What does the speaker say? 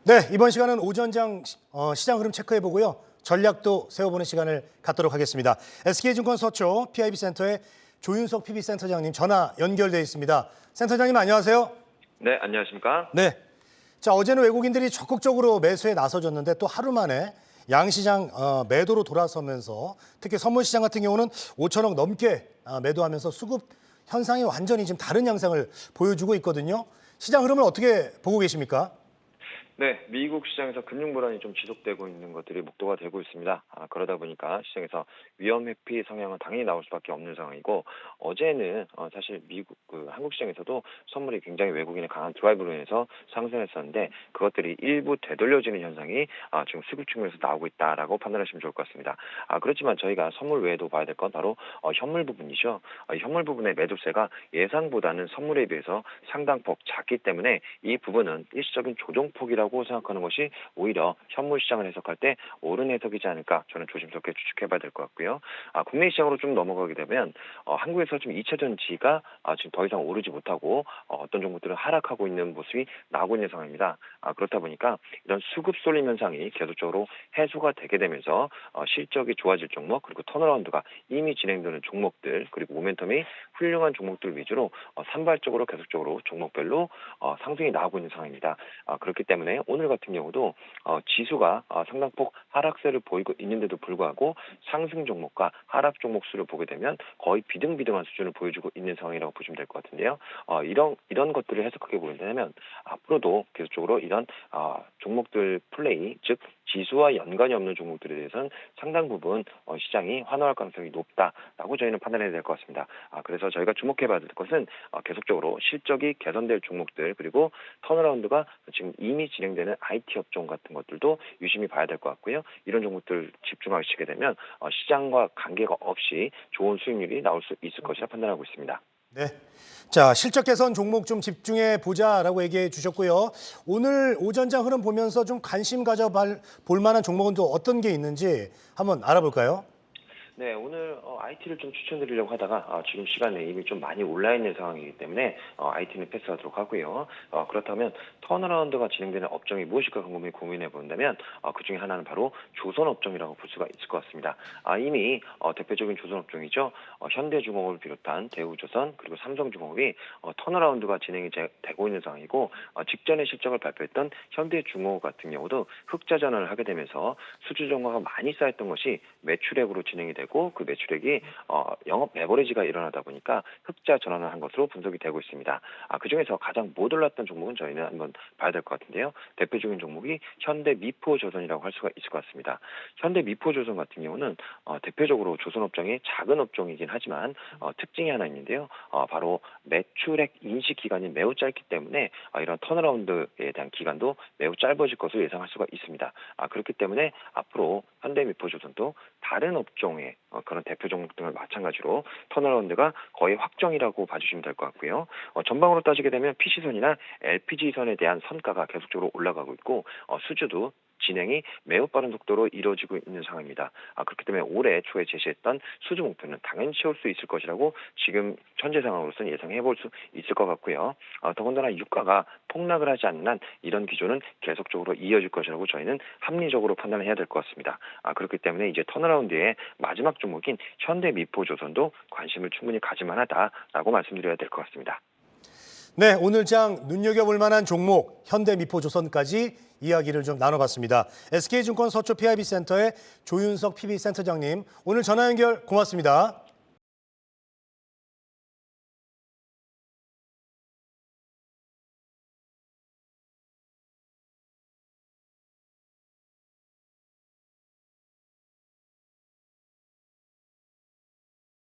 네, 이번 시간은 오전장 시장 흐름 체크해보고요. 전략도 세워보는 시간을 갖도록 하겠습니다. SK증권 서초 PIB센터의 조윤석 PB센터장님 전화 연결돼 있습니다. 센터장님 안녕하세요. 네, 안녕하십니까? 네. 자, 어제는 외국인들이 적극적으로 매수에 나서줬는데 또 하루 만에 양시장 매도로 돌아서면서 특히 선물시장 같은 경우는 5천억 넘게 매도하면서 수급 현상이 완전히 지금 다른 양상을 보여주고 있거든요. 시장 흐름을 어떻게 보고 계십니까? 네, 미국 시장에서 금융 불안이 좀 지속되고 있는 것들이 목도가 되고 있습니다. 그러다 보니까 시장에서 위험 회피 성향은 당연히 나올 수밖에 없는 상황이고 어제는 사실 한국 시장에서도 선물이 굉장히 외국인의 강한 드라이브로 인해서 상승했었는데 그것들이 일부 되돌려지는 현상이 지금 수급 측면에서 나오고 있다라고 판단하시면 좋을 것 같습니다. 그렇지만 저희가 선물 외에도 봐야 될 건 바로 현물 부분이죠. 현물 부분의 매도세가 예상보다는 선물에 비해서 상당폭 작기 때문에 이 부분은 일시적인 조정폭이라고 생각하는 것이 오히려 현물 시장을 해석할 때 옳은 해석이지 않을까 저는 조심스럽게 추측해봐야 될 것 같고요. 국내 시장으로 좀 넘어가게 되면 한국에서 지금 2차 전지가 지금 더 이상 오르지 못하고 어떤 종목들은 하락하고 있는 모습이 나오고 있는 상황입니다. 그렇다 보니까 이런 수급 쏠림 현상이 계속적으로 해소가 되게 되면서 실적이 좋아질 종목 그리고 턴어라운드가 이미 진행되는 종목들 그리고 모멘텀이 훌륭한 종목들 위주로 산발적으로 계속적으로 종목별로 상승이 나오고 있는 상황입니다. 그렇기 때문에 오늘 같은 경우도 지수가 상당폭 하락세를 보이고 있는데도 불구하고 상승 종목과 하락 종목 수를 보게 되면 거의 비등비등한 수준을 보여주고 있는 상황이라고 보시면 될 것 같은데요. 이런 것들을 해석하게 보인다면 앞으로도 계속적으로 이런 종목들 플레이 즉 지수와 연관이 없는 종목들에 대해서는 상당 부분 시장이 환호할 가능성이 높다라고 저희는 판단해야 될 것 같습니다. 그래서 저희가 주목해봐야 될 것은 계속적으로 실적이 개선될 종목들 그리고 턴어라운드가 지금 이미 진행되는 IT 업종 같은 것들도 유심히 봐야 될 것 같고요. 이런 종목들 집중하시게 되면 시장과 관계가 없이 좋은 수익률이 나올 수 있을 것이라 판단하고 있습니다. 네. 자, 실적 개선 종목 좀 집중해 보자라고 얘기해 주셨고요. 오늘 오전장 흐름 보면서 좀 관심 가져볼 만한 종목은 또 어떤 게 있는지 한번 알아볼까요? 네, 오늘 IT를 좀 추천드리려고 하다가 지금 시간에 이미 좀 많이 올라 있는 상황이기 때문에 IT는 패스하도록 하고요. 그렇다면 턴어라운드가 진행되는 업종이 무엇일까 고민해 본다면 그중에 하나는 바로 조선 업종이라고 볼 수가 있을 것 같습니다. 이미 대표적인 조선 업종이죠. 현대중공업을 비롯한 대우조선 그리고 삼성중공업이 턴어라운드가 진행이 되고 있는 상황이고 직전에 실적을 발표했던 현대중공업 같은 경우도 흑자 전환을 하게 되면서 수주 정화가 많이 쌓였던 것이 매출액으로 진행이 되고 그 매출액이 영업 레버리지가 일어나다 보니까 흑자 전환을 한 것으로 분석이 되고 있습니다. 그중에서 가장 못 올랐던 종목은 저희는 한번 봐야 될 것 같은데요. 대표적인 종목이 현대미포조선이라고 할 수가 있을 것 같습니다. 현대미포조선 같은 경우는 대표적으로 조선업종의 작은 업종이긴 하지만 특징이 하나 있는데요. 바로 매출액 인식 기간이 매우 짧기 때문에 이런 턴어라운드에 대한 기간도 매우 짧아질 것으로 예상할 수가 있습니다. 그렇기 때문에 앞으로 현대미포조선도 다른 업종의 그런 대표 종목 등을 마찬가지로 턴어라운드가 거의 확정이라고 봐주시면 될 것 같고요. 전방으로 따지게 되면 PC선이나 LPG선에 대한 선가가 계속적으로 올라가고 있고 수주도 진행이 매우 빠른 속도로 이루어지고 있는 상황입니다. 그렇기 때문에 올해 초에 제시했던 수주 목표는 당연히 채울 수 있을 것이라고 지금 현재 상황으로서는 예상해 볼 수 있을 것 같고요. 더군다나 유가가 폭락을 하지 않는 한 이런 기조는 계속적으로 이어질 것이라고 저희는 합리적으로 판단을 해야 될 것 같습니다. 그렇기 때문에 이제 턴어라운드의 마지막 종목인 현대미포조선도 관심을 충분히 가질만하다라고 말씀드려야 될 것 같습니다. 네, 오늘 장 눈여겨볼 만한 종목 현대미포조선까지 이야기를 좀 나눠봤습니다. SK증권 서초 PIB센터의 조윤석 PB센터장님 오늘 전화 연결 고맙습니다.